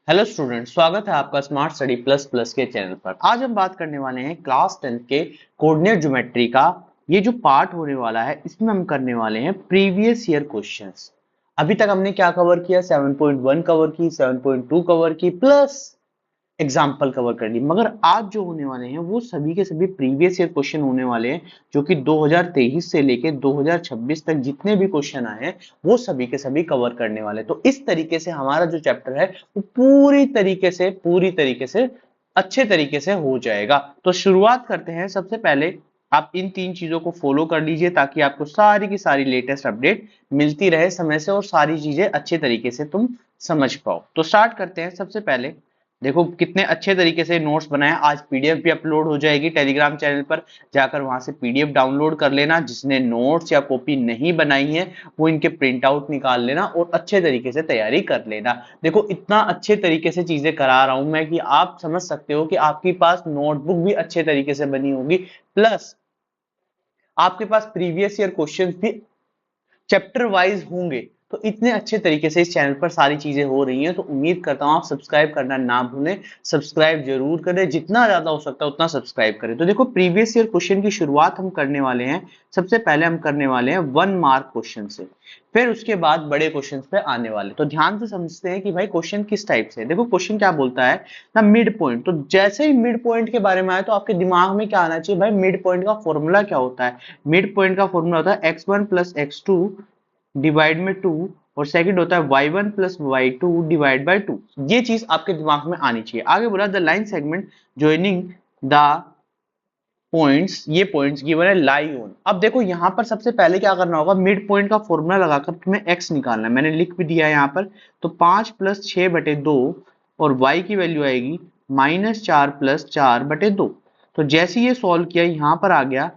Hello student, स्वागत है आपका स्मार्ट स्टडी प्लस प्लस के चैनल पर। आज हम बात करने वाले हैं क्लास 10 के कोऑर्डिनेट ज्योमेट्री का। ये जो पार्ट होने वाला है इसमें हम करने वाले हैं प्रीवियस ईयर क्वेश्चंस। अभी तक हमने क्या कवर किया? 7.1 कवर की, 7.2 कवर की, प्लस एग्जाम्पल कवर कर ली। मगर आज जो होने वाले हैं वो सभी के सभी प्रीवियस ईयर क्वेश्चन होने वाले हैं, जो कि 2023 से लेके 2026 तक जितने भी क्वेश्चन आए हैं वो सभी के सभी कवर करने वाले हैं। तो इस तरीके से हमारा जो चैप्टर है वो पूरी तरीके से अच्छे तरीके से हो जाएगा। तो शुरुआत करते हैं। सबसे पहले आप इन तीन चीजों को फॉलो कर लीजिए ताकि आपको सारी की सारी लेटेस्ट अपडेट मिलती रहे समय से और सारी चीजें अच्छे तरीके से तुम समझ पाओ। तो स्टार्ट करते हैं। सबसे पहले देखो कितने अच्छे तरीके से नोट्स बनाए। आज पीडीएफ भी अपलोड हो जाएगी टेलीग्राम चैनल पर, जाकर वहां से पीडीएफ डाउनलोड कर लेना। जिसने नोट्स या कॉपी नहीं बनाई है वो इनके प्रिंट आउट निकाल लेना और अच्छे तरीके से तैयारी कर लेना। देखो इतना अच्छे तरीके से चीजें करा रहा हूं मैं कि आप समझ सकते हो कि आपके पास नोटबुक भी अच्छे तरीके से बनी होगी, प्लस आपके पास प्रीवियस ईयर क्वेश्चंस भी चैप्टर वाइज होंगे। तो इतने अच्छे तरीके से इस चैनल पर सारी चीजें हो रही हैं, तो उम्मीद करता हूं आप सब्सक्राइब करना ना भूलें। सब्सक्राइब जरूर करें, जितना ज्यादा हो सकता है उतना सब्सक्राइब करें। तो देखो प्रीवियस ईयर क्वेश्चन की शुरुआत हम करने वाले हैं। सबसे पहले हम करने वाले हैं 1 मार्क क्वेश्चन से, फिर उसके बाद बड़े क्वेश्चन पे आने वाले। तो ध्यान से समझते हैं कि भाई क्वेश्चन किस टाइप से है। देखो क्वेश्चन क्या बोलता है ना, मिड पॉइंट। तो जैसे ही मिड पॉइंट के बारे में आए तो आपके दिमाग में क्या आना चाहिए? भाई मिड पॉइंट का फॉर्मूला क्या होता है? मिड पॉइंट का फॉर्मूला होता है x1 प्लस x2 डिवाइड में 2, और सेकंड होता है y1 plus y2 divide by 2। ये चीज आपके दिमाग में आनी चाहिए। आगे बोला the line segment joining the points, ये पॉइंट्स गिवन है लाई ऑन। अब देखो यहाँ पर सबसे पहले क्या करना होगा, मिड पॉइंट का फॉर्मूला लगाकर तुम्हें x निकालना है। मैंने लिख भी दिया है यहाँ पर। तो 5 प्लस 6/2 और y की वैल्यू आएगी -4 प्लस 4/2। तो जैसे ये सॉल्व किया यहाँ पर आ गया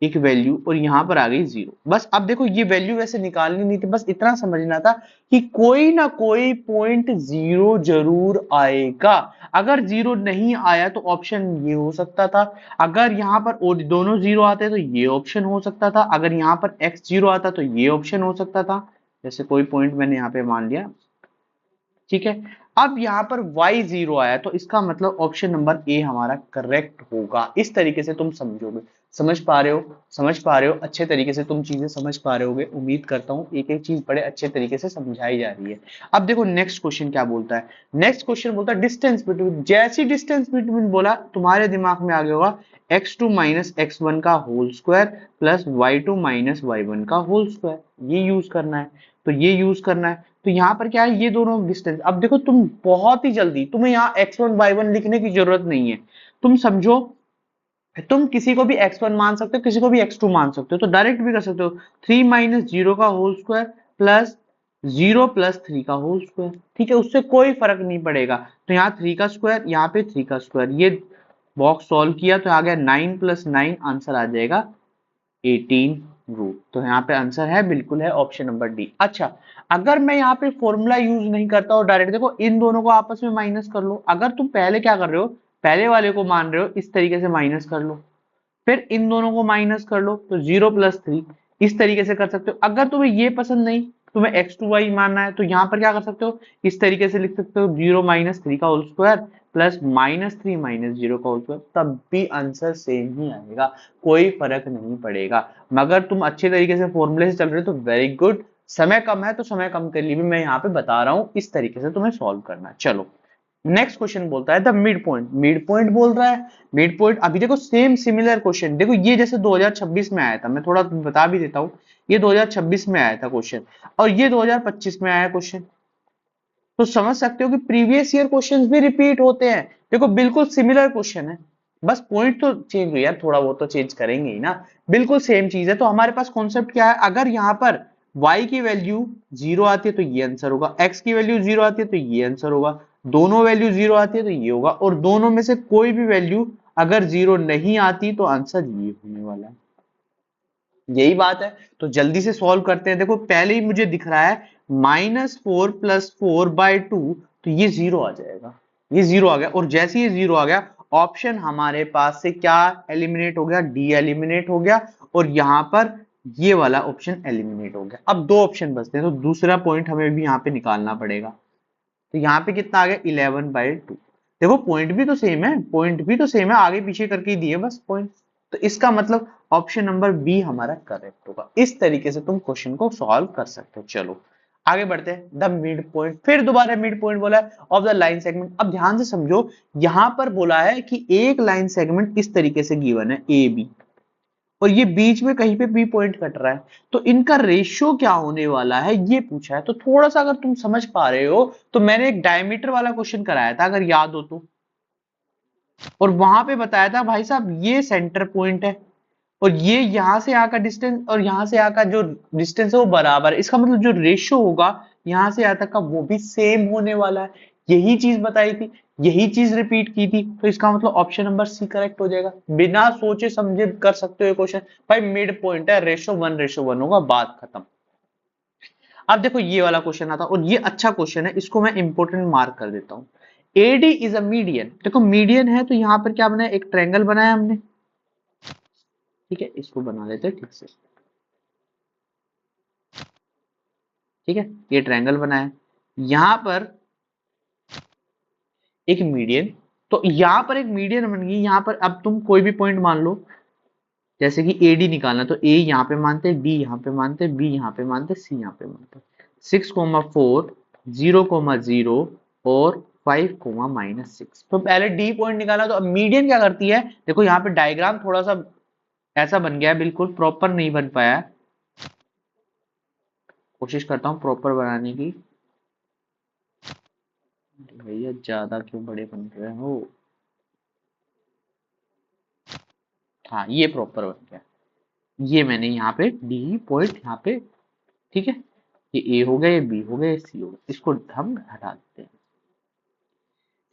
एक वैल्यू और यहां पर आ गई 0। बस अब देखो ये वैल्यू वैसे निकालनी नहीं थी, बस इतना समझना था कि कोई ना कोई पॉइंट 0 जरूर आएगा। अगर 0 नहीं आया तो ऑप्शन ये हो सकता था, अगर यहां पर दोनों 0 आते तो ये ऑप्शन हो सकता था, अगर यहां पर x 0 आता तो ये ऑप्शन हो सकता था। जैसे कोई पॉइंट मैंने यहाँ पे मान लिया, ठीक है। अब यहाँ पर y0 आया तो इसका मतलब ऑप्शन नंबर ए हमारा करेक्ट होगा। इस तरीके से तुम समझोगे। समझ पा रहे हो? समझ पा रहे हो? अच्छे तरीके से तुम चीजें समझ पा रहे होगे, उम्मीद करता हूँ। एक एक चीज बड़े अच्छे तरीके से समझाई जा रही है। अब देखो नेक्स्ट क्वेश्चन क्या बोलता है। नेक्स्ट क्वेश्चन बोलता है डिस्टेंस बिटवीन। जैसी डिस्टेंस बिटवीन बोला तुम्हारे दिमाग में आ गया होगा x2 माइनस x1 का whole square plus y2 minus y1 का होल स्क्वायर। ये यूज करना है, तो ये यूज करना है। तो यहाँ पर क्या है, ये दोनों डिस्टेंस। अब देखो तुम बहुत ही जल्दी, तुम्हें यहाँ x1 y1 लिखने की जरूरत नहीं है। तुम समझो, तुम किसी को भी x1 मान सकते हो, किसी को भी x2 मान सकते हो, तो डायरेक्ट भी कर सकते हो। 3 माइनस 0 का होल स्क्वायर प्लस 0 प्लस 3 का होल स्क्वायर। ठीक है, उससे कोई फर्क नहीं पड़ेगा। तो यहाँ 3 का स्क्वायर, यहाँ पे 3 का स्क्वायर। ये बॉक्स सॉल्व किया तो आ गया 9 प्लस 9, आंसर आ जाएगा 18 रूट। तो यहाँ पे आंसर है, बिल्कुल है, ऑप्शन नंबर डी। अच्छा, अगर मैं यहाँ पे फॉर्मूला यूज नहीं करता हूँ, डायरेक्ट देखो इन दोनों को आपस में माइनस कर लो। अगर तुम पहले क्या कर रहे हो, पहले वाले को मान रहे हो, इस तरीके से माइनस कर लो, फिर इन दोनों को माइनस कर लो, तो 0 प्लस 3 इस तरीके से कर सकते हो। अगर तुम्हें ये पसंद नहीं, तुम्हें x2y मानना है, तो यहाँ पर क्या कर सकते हो, इस तरीके से लिख सकते हो 0 माइनस 3 का होल स्क्वायर प्लस -3 माइनस 0 का होल स्क्वायर। तब भी आंसर सेम ही आएगा, कोई फर्क नहीं पड़ेगा। मगर तुम अच्छे तरीके से फॉर्मूले से चल रहे हो तो वेरी गुड। समय कम है तो समय कम के लिए भी मैं यहाँ पे बता रहा हूँ, इस तरीके से तुम्हें सॉल्व करना है। चलो नेक्स्ट क्वेश्चन बोलता है the mid point. Mid point बोल रहा है, मिड पॉइंट। अभी देखो सेम सिमिलर क्वेश्चन, देखो ये जैसे 2026 में आया था, मैं थोड़ा बता भी देता हूँ। ये 2026 में आया था क्वेश्चन, और ये 2025 में आया क्वेश्चन। तो समझ सकते हो कि प्रीवियस ईयर क्वेश्चंस भी रिपीट होते हैं। देखो बिल्कुल सिमिलर क्वेश्चन है, बस पॉइंट तो चेंज हुई यार, थोड़ा बहुत तो चेंज करेंगे ही ना। बिल्कुल सेम चीज है। तो हमारे पास कॉन्सेप्ट क्या है, अगर यहाँ पर y की वैल्यू 0 आती है तो ये आंसर होगा, x की वैल्यू 0 आती है तो ये आंसर होगा, दोनों वैल्यू 0 आती है तो ये होगा, और दोनों में से कोई भी वैल्यू अगर 0 नहीं आती तो आंसर ये होने वाला है। यही बात है। तो जल्दी से सॉल्व करते हैं। देखो पहले ही मुझे दिख रहा है -4 प्लस 4/2, तो ये 0 आ जाएगा। ये 0 आ गया, और जैसे ये 0 आ गया ऑप्शन हमारे पास से क्या एलिमिनेट हो गया, डी एलिमिनेट हो गया, और यहां पर ये वाला ऑप्शन एलिमिनेट हो गया। अब दो ऑप्शन बचते हैं, तो दूसरा पॉइंट हमें भी यहाँ पे निकालना पड़ेगा। तो यहाँ पे कितना आ गया 11/2। देखो पॉइंट भी तो सेम है, पॉइंट भी तो सेम है, आगे पीछे करके ही दिए बस पॉइंट। तो इसका मतलब ऑप्शन नंबर बी हमारा करेक्ट होगा। इस तरीके से तुम क्वेश्चन को सॉल्व कर सकते हो। चलो आगे बढ़ते हैं। द मिड पॉइंट, फिर दोबारा मिड पॉइंट बोला है ऑफ द लाइन सेगमेंट। अब ध्यान से समझो, यहां पर बोला है कि एक लाइन सेगमेंट इस तरीके से गिवन है ए बी, और ये बीच में कहीं पे बी पॉइंट कट रहा है, तो इनका रेशियो क्या होने वाला है ये पूछा है। तो थोड़ा सा अगर तुम समझ पा रहे हो, तो मैंने एक डायमीटर वाला क्वेश्चन कराया था अगर याद हो तो, और वहां पे बताया था भाई साहब ये सेंटर पॉइंट है, और ये यहां से यहाँ का डिस्टेंस और यहां से यहाँ का जो डिस्टेंस है वो बराबर है। इसका मतलब जो रेशियो होगा यहां से यहाँ तक का वो भी सेम होने वाला है। यही चीज बताई थी, यही चीज रिपीट की थी, तो इसका मतलब ऑप्शन नंबर सी करेक्ट हो जाएगा। बिना सोचे समझे कर सकते हो ये क्वेश्चन। भाई मिड पॉइंट है, रेशो 1:1 होगा, बात खत्म। अब देखो ये वाला क्वेश्चन आता, और ये अच्छा क्वेश्चन है, इसको मैं इंपोर्टेंट मार्क कर देता हूं। AD is a median. देखो मीडियन है तो यहां पर क्या बनाया, एक ट्रायंगल बनाया हमने, ठीक है, इसको बना लेते हैं ठीक से। ठीक है, ये ट्रायंगल बनाया, यहां पर एक मीडियन, तो यहां पर एक मीडियन बन गई। यहां पर अब तुम कोई भी पॉइंट मान लो, जैसे कि ए डी निकालना, तो ए यहां पे मानते, डी यहां पे मानते, बी यहां पे मानते, सी यहां पे मानते। 6,4, 0,0 और 5,-6। तो पहले डी पॉइंट निकाला, तो अब मीडियन क्या करती है, देखो यहाँ पे डायग्राम थोड़ा सा ऐसा बन गया है, बिल्कुल प्रॉपर नहीं बन पाया है। कोशिश करता हूँ प्रॉपर बनाने की। भैया ज्यादा क्यों बड़े बन रहे हो। हाँ ये प्रॉपर बन गया। ये मैंने यहाँ पे डी पॉइंट यहाँ पे, ठीक है, ये ए हो गया, ये बी हो गया, ये सी हो गया, इसको हम हटा देते हैं।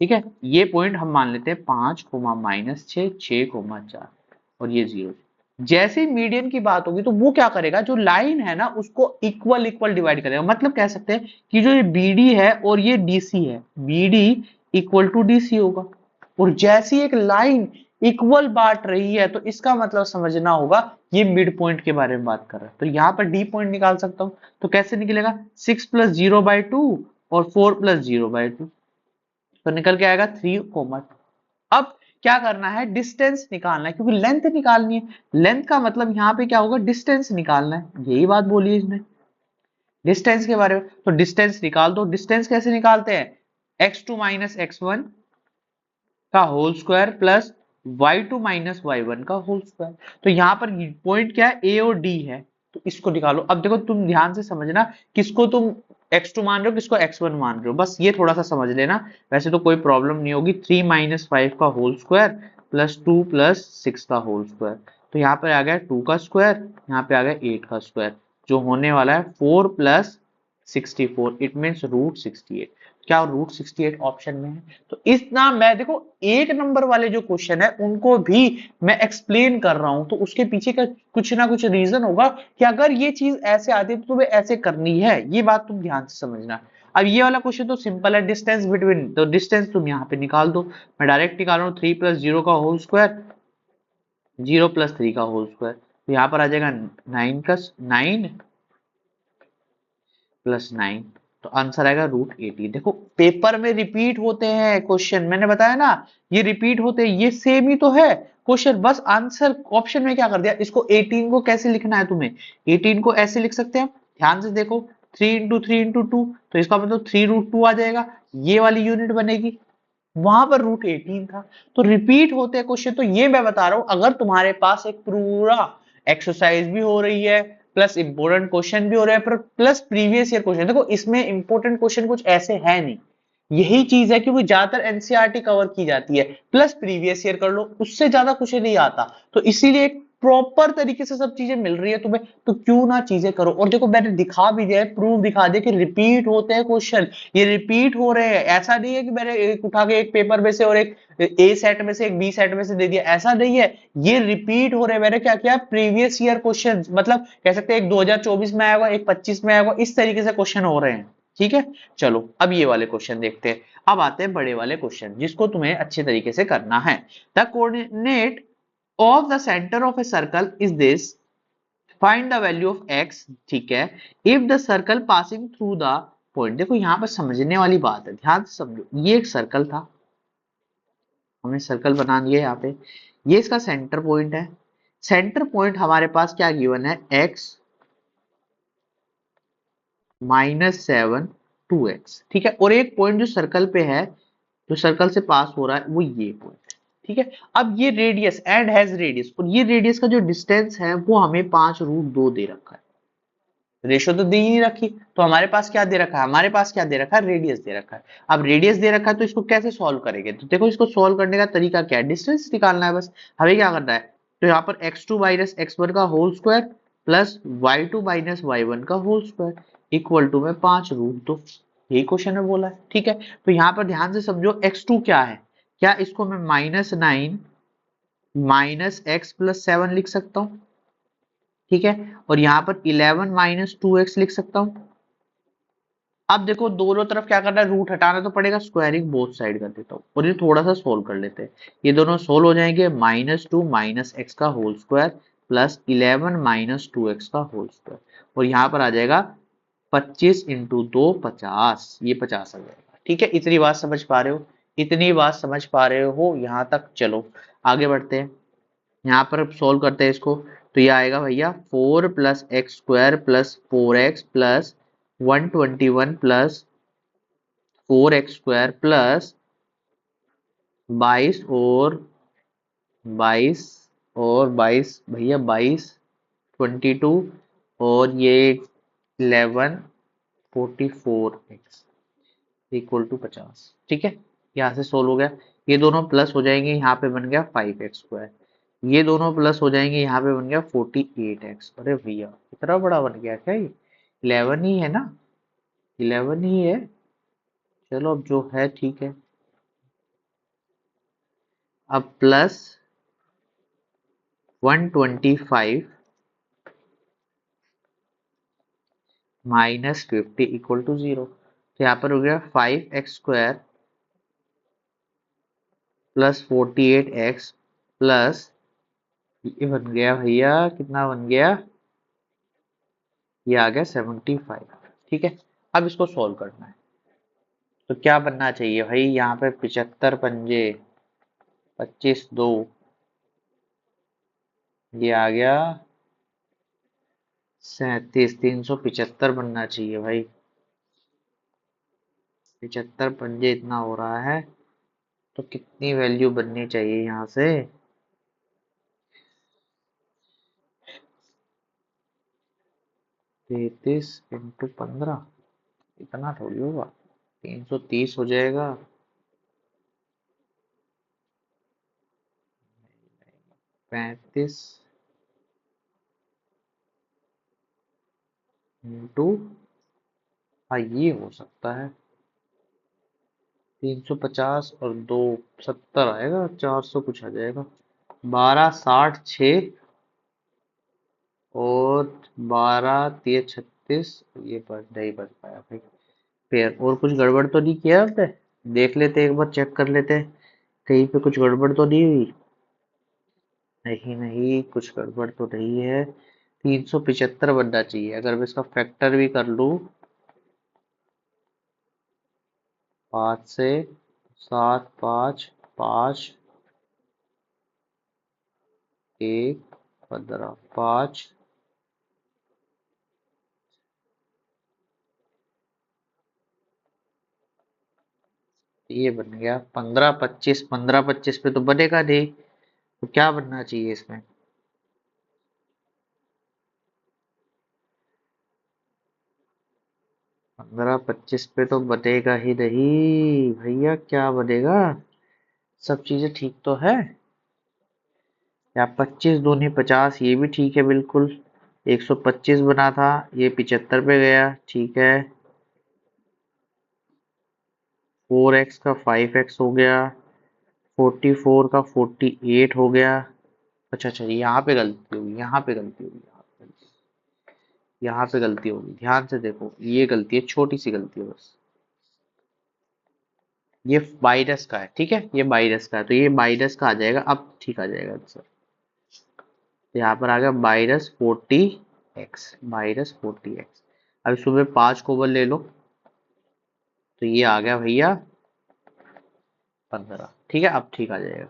ठीक है, ये पॉइंट हम मान लेते हैं 5,-6, 6,4, और ये 0। जैसे ही मीडियन की बात होगी तो वो क्या करेगा, जो लाइन है ना उसको इक्वल इक्वल डिवाइड करेगा। मतलब कह सकते हैं कि जो ये बीडी है और ये डीसी है, बीडी इक्वल टू डीसी होगा। और जैसी एक लाइन इक्वल बांट रही है, तो इसका मतलब समझना होगा ये मिड पॉइंट के बारे में बात कर रहा है। तो यहां पर डी पॉइंट निकाल सकता हूं, तो कैसे निकलेगा, 6+0/2 और 4+0/2, तो निकल के आएगा 3,2। अब क्या करना है, डिस्टेंस निकालना है, क्योंकि लेंथ निकालनी है। लेंथ का मतलब यहाँ पे क्या होगा, डिस्टेंस निकालना है, यही बात बोली है इसने डिस्टेंस के बारे में। तो डिस्टेंस निकाल दो। डिस्टेंस कैसे निकालते हैं, x2 - x1 का whole square plus y2 - y1 का होल स्क्वायर। तो यहाँ पर पॉइंट क्या है, ए और डी है, तो इसको निकालो। अब देखो तुम ध्यान से समझना, किसको तुम x2 मान रहे हो, किसको x1 मान रहे हो, बस ये थोड़ा सा समझ लेना। वैसे तो कोई प्रॉब्लम नहीं होगी। 3 - 5 का होल स्क्वायर प्लस 2 + 6 का होल स्क्वायर, तो यहाँ पे आ गया 2 का स्क्वायर, यहाँ पे आ गया 8 का स्क्वायर, जो होने वाला है 4 + 64। It means √68। क्या √68 ऑप्शन में है। तो इतना मैं देखो, एक नंबर वाले जो क्वेश्चन है उनको भी मैं एक्सप्लेन कर रहा हूं, तो उसके पीछे का कुछ ना कुछ रीजन होगा कि अगर ये चीज ऐसे आती है तो तुम्हें ऐसे करनी है। ये बात तुम ध्यान से समझना। अब ये वाला क्वेश्चन तो सिंपल है, डिस्टेंस बिटवीन, तो डिस्टेंस तुम यहाँ पे निकाल दो। मैं डायरेक्ट निकाल रहा हूँ, 3 + 0 का होल स्क्वायर, 0 + 3 का होल स्क्वायर, तो यहाँ पर आ जाएगा 9 + 9 तो आंसर आएगा √80। देखो पेपर में रिपीट होते हैं क्वेश्चन, मैंने बताया ना, ये रिपीट होते हैं, ये सेम ही तो है क्वेश्चन, बस आंसर ऑप्शन में क्या कर दिया। इसको 18 को कैसे लिखना है तुम्हें, 18 को ऐसे लिख सकते हैं, ध्यान से देखो, 3 × 3 × 2, तो इसका मतलब 3√2 आ जाएगा, ये वाली यूनिट बनेगी। वहां पर √18 था। तो रिपीट होते हैं क्वेश्चन, तो ये मैं बता रहा हूं, अगर तुम्हारे पास एक पूरा एक्सरसाइज भी हो रही है, प्लस इंपोर्टेंट क्वेश्चन भी हो रहा है, पर प्लस प्रीवियस ईयर क्वेश्चन, देखो इसमें इंपोर्टेंट क्वेश्चन कुछ ऐसे है नहीं, यही चीज है क्योंकि ज्यादातर एनसीईआरटी कवर की जाती है, प्लस प्रीवियस ईयर कर लो, उससे ज्यादा कुछ नहीं आता। तो इसीलिए प्रॉपर तरीके से सब चीजें मिल रही है तुम्हें, तो क्यों ना चीजें करो। और देखो मैंने दिखा भी दिया है, प्रूफ दिखा दिया कि रिपीट होते हैं क्वेश्चन, ये रिपीट हो रहे हैं। ऐसा नहीं है कि मैंने एक उठा के एक पेपर में से और एक ए सेट में से एक बी सेट में से दे दिया, ऐसा नहीं है, ये रिपीट हो रहे हैं। मैंने क्या किया, प्रीवियस ईयर क्वेश्चन, मतलब कह सकते हैं एक 2024 में आएगा, एक 25 में आएगा, इस तरीके से क्वेश्चन हो रहे हैं। ठीक है, चलो अब ये वाले क्वेश्चन देखते हैं। अब आते हैं बड़े वाले क्वेश्चन, जिसको तुम्हें अच्छे तरीके से करना है। The coordinate of the centre of a circle is this, find the value of x, ठीक है, if the circle passing through the point, देखो यहाँ पर समझने वाली बात है, ध्यान से समझो। ये एक सर्कल था, हमने सर्कल बना दिया यहाँ पे, ये इसका सेंटर पॉइंट है। सेंटर पॉइंट हमारे पास क्या गिवन है, x -7 2x, ठीक है। और एक पॉइंट जो सर्कल पे है, जो सर्कल से पास हो रहा है, वो ये पॉइंट, ठीक है। अब ये रेडियस एंड हैज रेडियस, और ये रेडियस का जो डिस्टेंस है वो हमें 5√2 दे रखा है। रेशो तो दे ही नहीं रखी, तो हमारे पास क्या दे रखा है, हमारे पास क्या दे रखा है, रेडियस दे रखा है। अब रेडियस दे रखा है तो इसको कैसे सॉल्व करेंगे, तो देखो इसको सॉल्व करने का तरीका क्या है, डिस्टेंस निकालना है बस। हमें क्या करना है, तो यहाँ पर x2 माइनस x1 का whole square plus y2 minus y1 का होल स्क्वायर इक्वल टू में 5√2, यही क्वेश्चन में बोला है, ठीक है। तो यहाँ पर ध्यान से समझो, x2 क्या है, क्या इसको मैं -9 माइनस x प्लस 7 लिख सकता हूँ, ठीक है। और यहाँ पर 11 माइनस 2x लिख सकता हूँ। अब देखो दोनों तरफ क्या करना है, रूट हटाना तो पड़ेगा, स्क्वायरिंग बोथ साइड कर देता हूँ और ये थोड़ा सा सोल्व कर लेते हैं। ये दोनों सोल्व हो जाएंगे, -2 माइनस एक्स का whole square plus 11 minus 2x का होल स्क्वायर, और यहाँ पर आ जाएगा 25 इंटू 2 50, ये 50 आ जाएगा, ठीक है। इतनी बात समझ पा रहे हो, इतनी बात समझ पा रहे हो यहाँ तक, चलो आगे बढ़ते हैं। यहाँ पर सोल्व करते हैं इसको, तो ये आएगा भैया 4 plus x square plus 4x plus 121 plus 4x square plus 22 22 22 भैया 22 22 और ये 11 44x इक्वल टू 50, ठीक है। यहाँ से सोल्व हो गया, ये दोनों प्लस हो जाएंगे, यहाँ पे बन गया 5x स्क्वायर, ये दोनों प्लस हो जाएंगे, यहाँ पे बन गया 48x। अरे भैया इतना बड़ा बन गया क्या, ये 11 ही है ना, 11 ही है, चलो अब जो है ठीक है। अब प्लस 125 माइनस 50 इक्वल टू 0, तो यहाँ पर हो गया 5x square plus 48x plus, ये बन गया भैया, कितना बन गया, ये आ गया 75, ठीक है। अब इसको सॉल्व करना है, तो क्या बनना चाहिए भाई, यहाँ पे 75 पंजे 25 2, ये आ गया 37, 375 बनना चाहिए भाई, 75 पंजे इतना हो रहा है, तो कितनी वैल्यू बननी चाहिए यहाँ से, 33 इंटू 15, इतना थोड़ी होगा, 330 हो जाएगा, 35 इंटू, हाँ ये हो सकता है, 350 और 2 70 आएगा, 400 कुछ आ जाएगा, 12 60 6 और 12 3 36, ये पर नहीं बन पाया भाई। फिर और कुछ गड़बड़ तो नहीं किया आपने, देख लेते एक बार, चेक कर लेते कहीं पे कुछ गड़बड़ तो नहीं हुई, नहीं नहीं कुछ गड़बड़ तो नहीं है, 375 बनना चाहिए। अगर मैं इसका फैक्टर भी कर लूं 5 से, 7 5 5 1 15 5, ये बन गया 15 25, 15 25 पे तो बनेगा नहीं, तो क्या बनना चाहिए इसमें, 15 25 पे तो बनेगा ही नहीं भैया, क्या बनेगा, सब चीजें ठीक तो है, या 25 दूनी 50, ये भी ठीक है बिल्कुल, 125 बना था, ये 75 पे गया, ठीक है। 4x का 5x हो गया, 44 का 48 हो गया, अच्छा अच्छा यहाँ पे गलती होगी, यहाँ पे गलती होगी, यहाँ पे गलती होगी, ध्यान से देखो, ये गलती है, छोटी सी गलती है बस, ये माइनस का है, ठीक है, ये माइनस का है, तो ये माइनस का आ जाएगा, अब ठीक आ जाएगा आंसर, तो यहाँ पर आ गया -40x, -40x। अब इसमें 5 को ले लो, तो ये आ गया भैया 15। ठीक है, अब ठीक आ जाएगा।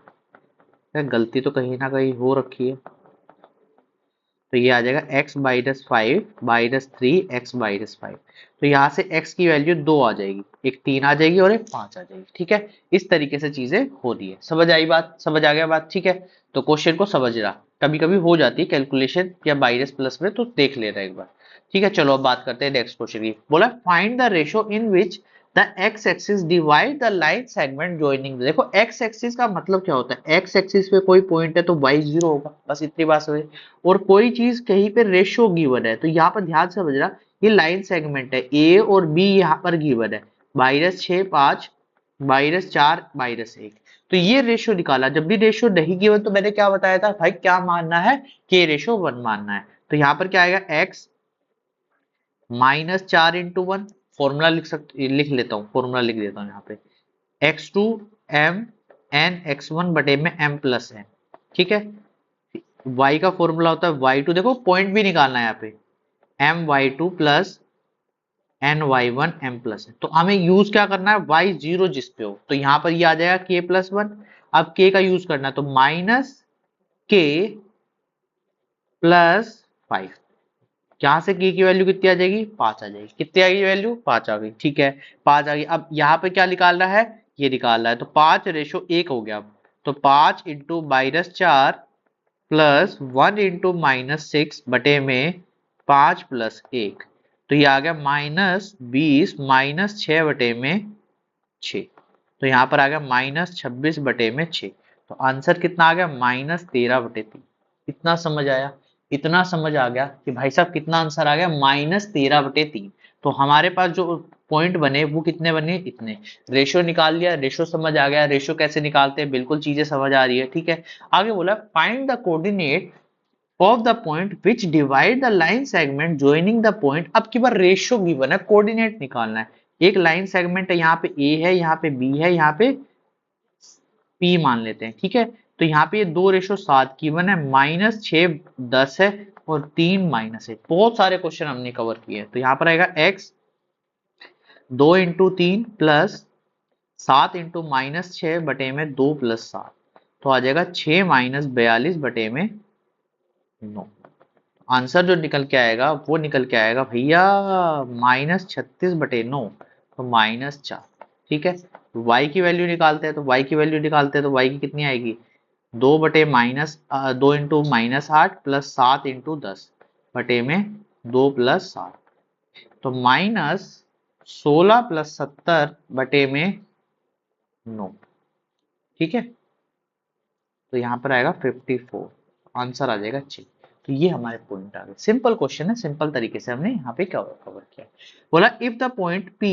यार गलती तो कहीं ना कहीं हो रखी है। तो ये आ जाएगा x माइनस 5 माइनस 3 x-5। तो यहाँ से x की वैल्यू 2 आ जाएगी, एक 3 आ जाएगी और एक 5 आ जाएगी। ठीक है, इस तरीके से चीजें हो रही है। समझ आई बात, समझ आ गया बात। ठीक है, तो क्वेश्चन को समझ रहा, कभी कभी हो जाती है कैलकुलेशन या माइनस प्लस में, तो देख लेना एक बार। ठीक है, चलो अब बात करते हैं नेक्स्ट क्वेश्चन की। बोला find the ratio in which the x axis divide the line segment joining. देखो एक्स एक्सिस का मतलब क्या होता है, एक्स एक्सिस पे कोई पॉइंट है तो वाई 0 होगा, बस इतनी बात समझ। और कोई चीज कहीं पे रेशो गिवन है, तो यहाँ पर ध्यान से समझना, ये लाइन सेगमेंट है, ए और बी यहाँ पर गिवन है, -6 5 -4 -1। तो ये रेशो निकाला। जब भी रेशो नहीं गिवन तो मैंने क्या बताया था भाई, क्या मानना है, के रेशो 1 मानना है। तो यहाँ पर क्या आएगा, x -4 × 1। फॉर्मूला लिख लेता हूँ, फॉर्मूला लिख देता हूँ यहाँ पे, x2 m n x1 बटे में m प्लस n। ठीक है, y का फॉर्मूला होता है y2, देखो पॉइंट भी निकालना है यहाँ पे, m y2 plus n y1 m plus है। तो हमें यूज क्या करना है, y0 जिस पे हो, तो यहाँ पर ये आ जाएगा k प्लस 1। अब k का यूज करना है, तो माइनस k प्लस 5। यहाँ से k की वैल्यू कितनी आ जाएगी, 5 आ जाएगी। कितनी आ गई वैल्यू, 5 आ गई। ठीक है, 5 आ गई। अब यहाँ पे क्या निकालना है, ये निकालना है, तो 5 रेशो 1 हो गया। अब तो 5 इंटू -4 प्लस 1 इंटू -6 बटे में 5 प्लस 1। तो ये आ गया -20 -6 बटे में 6। तो यहाँ पर आ गया -26 बटे में 6। तो आंसर कितना आ गया, -13 बटे 3। इतना समझ आया, इतना समझ आ गया कि भाई साहब कितना आंसर आ गया, -13 बटे 3। तो हमारे पास जो पॉइंट बने वो कितने बने, इतने। रेशो निकाल लिया, रेशो समझ आ गया, रेशो कैसे निकालते हैं बिल्कुल चीजें समझ आ रही है। ठीक है, आगे बोला find the coordinate of the point which divide the line segment joining the point. अब की बार रेशियो गिवन है, कोऑर्डिनेट निकालना है। एक लाइन सेगमेंट है, यहाँ पे ए है, यहाँ पे बी है, यहाँ पे पी मान लेते हैं। ठीक है, तो यहाँ पे ये 2:7 गिवन है, -6 10 है और 3 -1। बहुत सारे क्वेश्चन हमने कवर किए हैं। तो यहाँ पर आएगा x 2 इंटू 3 प्लस 7 इंटू -6 बटे में 2 प्लस 7। तो आ जाएगा 6 -42 बटे में 9। आंसर जो निकल के आएगा वो निकल के आएगा भैया -36/9, तो -4। ठीक है, y की वैल्यू निकालते हैं, तो y की वैल्यू निकालते हैं, तो y की कितनी आएगी, 2 इंटू -8 प्लस 7 इंटू 10 बटे में 2 प्लस 7। तो -16 प्लस 70 बटे में 9। ठीक है, तो यहाँ पर आएगा 54, आंसर आ जाएगा 6। तो ये हमारे पॉइंट आ गए। सिंपल क्वेश्चन है, सिंपल तरीके से हमने यहाँ पे कवर किया। बोला if the point P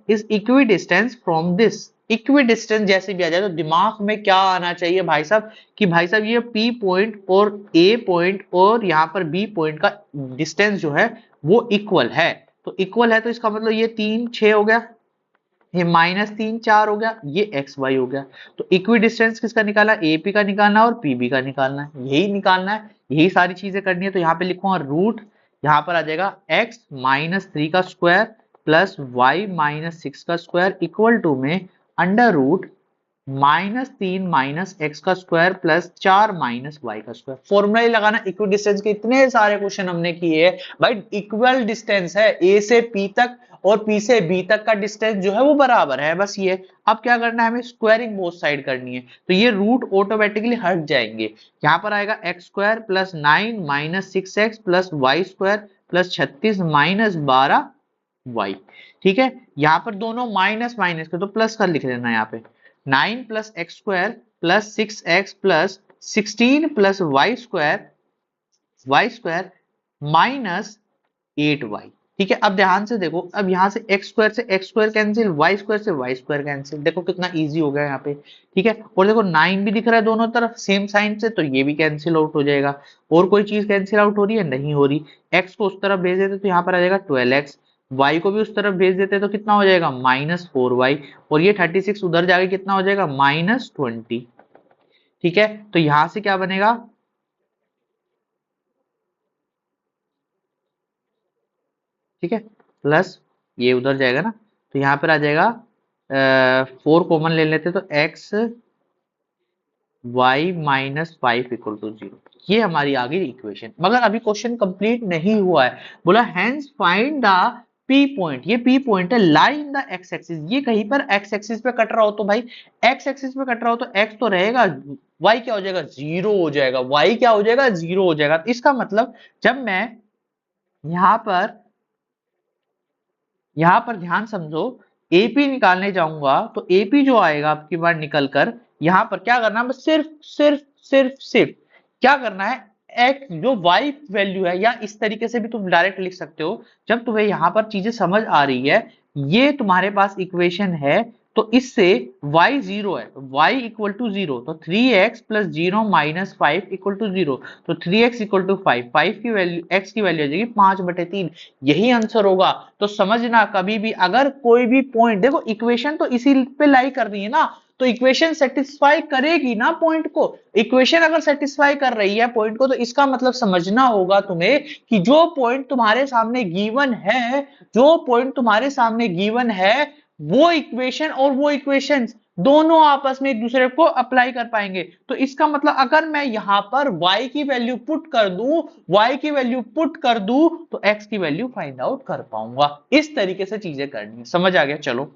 is equi distance from this. Equi distance जैसे भी आ जाए तो दिमाग में क्या आना चाहिए भाई साहब, कि भाई साहब ये P पॉइंट और A पॉइंट और यहाँ पर B पॉइंट का डिस्टेंस जो है वो इक्वल है। तो इक्वल है तो इसका मतलब ये 3 6 हो गया, ये -3 4 हो गया, ये एक्स वाई हो गया। तो इक्वी डिस्टेंस किसका निकाला, एपी का निकालना है और पीबी का निकालना है, यही निकालना है, यही सारी चीजें करनी है। तो यहाँ पे लिखूंगा रूट, यहाँ पर आ जाएगा x -3 का स्क्वायर प्लस y -6 का स्क्वायर इक्वल टू में अंडर रूट -3 -x का स्क्वायर प्लस 4 -y का स्क्वायर। फॉर्मूला ही लगाना। इक्वी डिस्टेंस के इतने सारे क्वेश्चन हमने किए हैं भाई। इक्वल डिस्टेंस है a से p तक और p से b तक का डिस्टेंस जो है वो बराबर है, बस ये। अब क्या करना है हमें, स्क्वायरिंग बोथ साइड करनी है, तो ये रूट ऑटोमेटिकली हट जाएंगे। यहाँ पर आएगा x square plus 9 -6x plus y square plus 36 -12 y। ठीक है, यहाँ पर दोनों माइनस माइनस के तो प्लस कर लिख लेना। यहाँ पे 9 plus x square plus 6x plus 16 plus y square -8y। ठीक है, अब ध्यान से देखो, अब यहाँ से एक्स स्क्वायर से x square cancel, y square से वाई स्क्वायर कैंसिल। देखो कितना इजी हो गया यहाँ पे। ठीक है, और देखो 9 भी दिख रहा है दोनों तरफ सेम साइन से, तो ये भी कैंसिल आउट हो जाएगा। और कोई चीज कैंसिल आउट हो रही है, नहीं हो रही। एक्स को उस तरफ भेज देते तो यहाँ पर आ जाएगा 12x, वाई को भी उस तरफ भेज देते तो कितना हो जाएगा -4y, और ये 36 उधर जाके कितना हो जाएगा -20। ठीक है, तो यहां से क्या बनेगा, ठीक है, प्लस ये उधर जाएगा ना, तो यहाँ पर आ जाएगा 4 कॉमन ले लेते तो x y minus 5 equal to 0, ये हमारी आ गई इक्वेशन। मगर अभी क्वेश्चन कंप्लीट नहीं हुआ है, बोला hence find the P point, ये पी पॉइंट है lie in the x axis, ये कहीं पर एक्स एक्सिस पे कट रहा हो तो भाई एक्स एक्सिस पे कट रहा हो तो एक्स तो रहेगा, वाई क्या हो जाएगा, जीरो हो जाएगा, वाई क्या हो जाएगा, जीरो हो जाएगा। तो इसका मतलब जब मैं यहां पर ध्यान समझो एपी निकालने जाऊंगा तो एपी जो आएगा आपकी बार निकल कर, यहां पर क्या करना है, बस सिर्फ सिर्फ सिर्फ सिर्फ क्या करना है, एक्स जो वाई वैल्यू है, या इस तरीके से भी तुम डायरेक्ट लिख सकते हो, जब तुम्हें यहां पर चीजें समझ आ रही है, ये तुम्हारे पास इक्वेशन है, तो इससे y जीरो है तो y इक्वल टू जीरो, तो 3x plus zero minus 5 equal to zero, तो 3x इक्वल टू 5, 5 की वैल्यू x की वैल्यू आ जाएगी 5/3, यही आंसर होगा। तो समझना कभी भी अगर कोई भी पॉइंट, देखो इक्वेशन तो इसी पे लाई कर रही है ना, तो इक्वेशन सेटिस्फाई करेगी ना पॉइंट को, इक्वेशन अगर सेटिस्फाई कर रही है पॉइंट को, तो इसका मतलब समझना होगा तुम्हें कि जो पॉइंट तुम्हारे सामने गिवन है, जो पॉइंट तुम्हारे सामने गिवन है, वो इक्वेशन और वो इक्वेशन दोनों आपस में एक दूसरे को अप्लाई कर पाएंगे। तो इसका मतलब अगर मैं यहां पर y की वैल्यू पुट कर दूं, तो x की वैल्यू फाइंड आउट कर पाऊंगा। इस तरीके से चीजें करनी है, समझ आ गया। चलो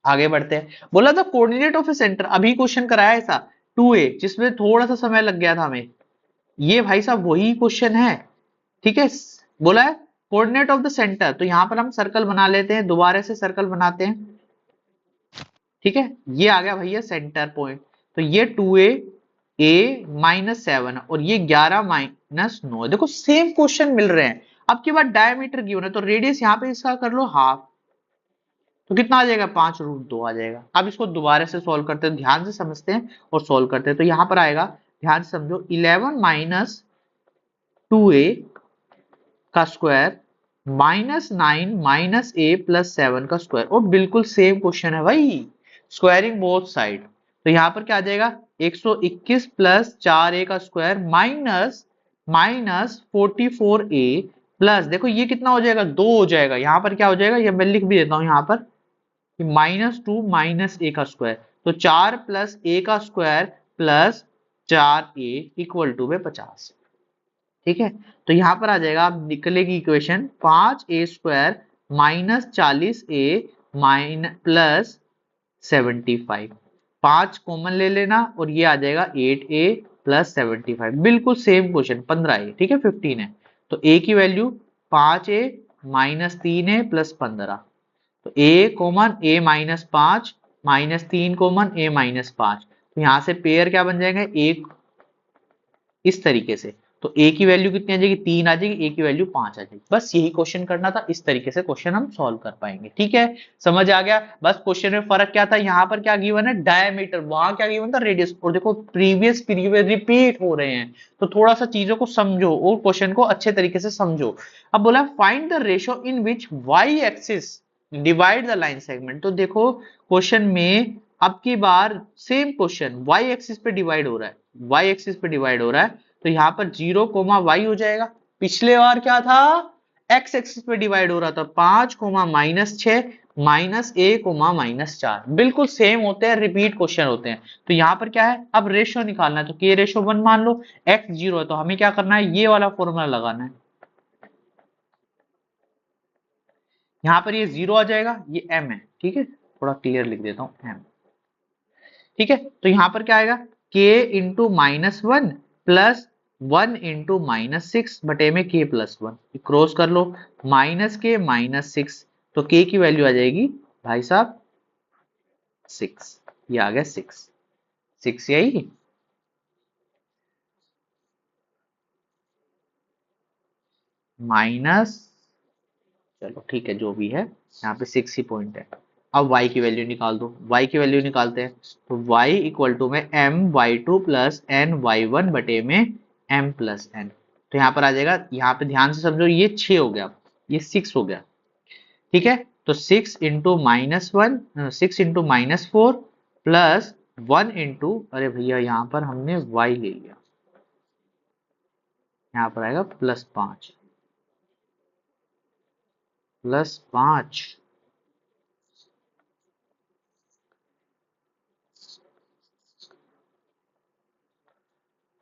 आगे बढ़ते हैं। बोला था कोऑर्डिनेट ऑफ ए सेंटर, अभी क्वेश्चन कराया ऐसा 2a जिसमें थोड़ा सा समय लग गया था हमें, ये भाई साहब वही क्वेश्चन है, ठीक है। बोला है कोऑर्डिनेट ऑफ द सेंटर, तो यहां पर हम सर्कल बना लेते हैं, दोबारा से सर्कल बनाते हैं, ठीक है। ये आ गया भैया सेंटर पॉइंट, तो ये 2a a माइनस 7 और ये 11 माइनस 9, देखो सेम क्वेश्चन मिल रहे हैं। अब के बाद डायमीटर गिवन है तो रेडियस यहाँ पे इसका कर लो हाफ, तो कितना आ जाएगा, 5√2 आ जाएगा। अब इसको दोबारा से सॉल्व करते हैं, ध्यान से समझते हैं और सॉल्व करते हैं। तो यहां पर आएगा, ध्यान से समझो, 11 माइनस 2a का square minus 9 minus a plus 7 का स्क्वायर, और बिल्कुल सेम क्वेश्चन है भाई, स्क्वायरिंग बोथ साइड। तो यहां पर क्या आ जाएगा, 121 प्लस 4a का square minus minus 44a plus, देखो ये कितना हो जाएगा, 2 हो जाएगा, यहां पर क्या हो जाएगा, ये मैं लिख भी देता हूं यहां पर, -2 माइनस ए का स्क्वायर, तो 4 प्लस ए का square plus 4a equal to में 50, ठीक है। तो यहां पर आ जाएगा, आप निकलेगी equation 5a square minus 40a mine plus 75, 5 common ले लेना और ये आ जाएगा 8a प्लस 75, बिल्कुल सेम क्वेश्चन 15a, ठीक है, 15 है, तो a की value 5a minus 3a plus 15, तो a common a minus 5 minus 3 common a minus 5, तो यहां से पेयर क्या बन जाएगा, एक इस तरीके से, तो a की वैल्यू कितनी आ जाएगी, 3 आ जाएगी, a की वैल्यू 5 आ जाएगी। बस यही क्वेश्चन करना था, इस तरीके से क्वेश्चन हम सॉल्व कर पाएंगे, ठीक है। समझ आ गया। बस क्वेश्चन में फर्क क्या था, यहाँ पर क्या गिवन है, डायमीटर, वहां क्या गिवन था, रेडियस, और देखो प्रीवियस पीरियड रिपीट हो रहे हैं, तो थोड़ा सा चीजों को समझो और क्वेश्चन को अच्छे तरीके से समझो। अब बोला find the ratio in which y axis divide the line segment, तो देखो क्वेश्चन में अब की बार सेम क्वेश्चन वाई एक्सिस पे डिवाइड हो रहा है, वाई एक्सिस पे डिवाइड हो रहा है, तो यहाँ पर 0, y हो जाएगा। पिछले बार क्या था, एक्स एक्सिस पे डिवाइड हो रहा था, 5, -6 -a, -4, बिल्कुल सेम होते हैं, रिपीट क्वेश्चन होते हैं। तो यहाँ पर क्या है, अब रेशियो निकालना है, तो k रेशियो 1 मान लो, x 0 है, तो हमें क्या करना है, ये वाला फॉर्मूला लगाना है, यहाँ पर ये 0 आ जाएगा, ये m है, ठीक है, थोड़ा क्लियर लिख देता हूँ m, ठीक है। तो यहां पर क्या आएगा, k इंटू -1 प्लस 1 इंटू -6 बटे में k प्लस 1, क्रॉस कर लो, -k -6, तो k की वैल्यू आ जाएगी भाई साहब 6, ये आ गया 6, 6 यही माइनस, चलो ठीक है जो भी है, यहाँ पे 6 ही पॉइंट है। अब y की वैल्यू निकाल दो, y की वैल्यू निकालते हैं, तो y इक्वल टू में my2 प्लस ny1 बटे में m प्लस n, तो यहाँ पर आ जाएगा, यहाँ पे ध्यान से समझो, ये 6 हो गया, ये 6 हो गया, ठीक है। तो 6 इंटू -1, 6 इंटू -4 प्लस 1 इंटू, अरे भैया यहाँ पर हमने y ले लिया, यहाँ पर आएगा +5, +5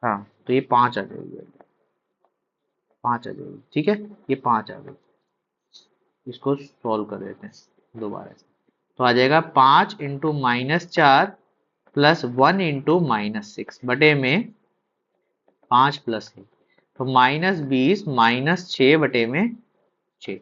हाँ तो ये 5 आ जाएगी, 5 आ जाएगी, ठीक है, ये 5 आ गई। इसको सॉल्व कर देते हैं दोबारा से। तो आ जाएगा 5 इंटू -4 प्लस 1 इंटू -6 बटे में 5 प्लस 1, तो -20 -6 बटे में 6,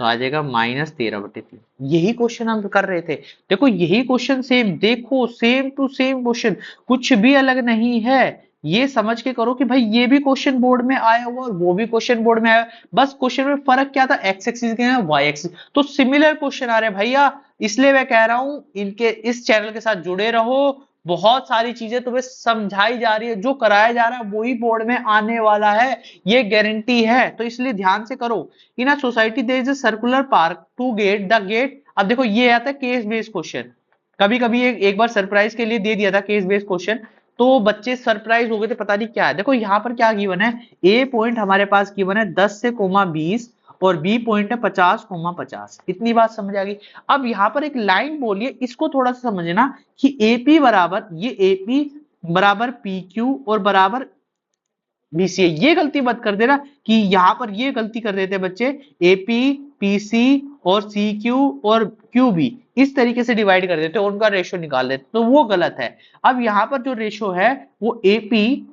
तो आ जाएगा -13/3। यही क्वेश्चन हम कर रहे थे। देखो यही क्वेश्चन सेम, देखो सेम टू सेम क्वेश्चन, कुछ भी अलग नहीं है। ये समझ के करो कि भाई ये भी क्वेश्चन बोर्ड में आया हुआ और वो भी क्वेश्चन बोर्ड में आया, बस क्वेश्चन में फर्क क्या था, एक्स एक्सिस के वाई एक्सिस, तो सिमिलर क्वेश्चन आ रहे हैं भैया। इसलिए मैं कह रहा हूं इनके इस चैनल के साथ जुड़े रहो, बहुत सारी चीजें तुम्हें समझाई जा रही है, जो कराया जा रहा है वही बोर्ड में आने वाला है, ये गारंटी है, तो इसलिए ध्यान से करो। In a society there is a circular park to gate the gate. अब देखो ये आता है केस बेस्ड क्वेश्चन, कभी कभी एक बार सरप्राइज के लिए दे दिया था केस बेस्ड क्वेश्चन, तो बच्चे सरप्राइज हो गए थे पता नहीं क्या है। देखो यहाँ पर क्या गिवन है, ए पॉइंट हमारे पास गिवन है 10 से कोमा 20 और बी पॉइंट है 50 कोमा 50, इतनी बात समझ आ गई। अब यहाँ पर एक लाइन बोलिए, इसको थोड़ा सा समझना कि एपी बराबर, ये एपी बराबर पी क्यू और बराबर बीसीए, ये गलती मत कर देना कि यहां पर ये गलती कर देते बच्चे, एपी पीसी और सी क्यू और क्यू बी इस तरीके से डिवाइड कर देते, उनका रेशो निकाल देते, तो वो गलत है। अब यहां पर जो रेशो है वो एपी,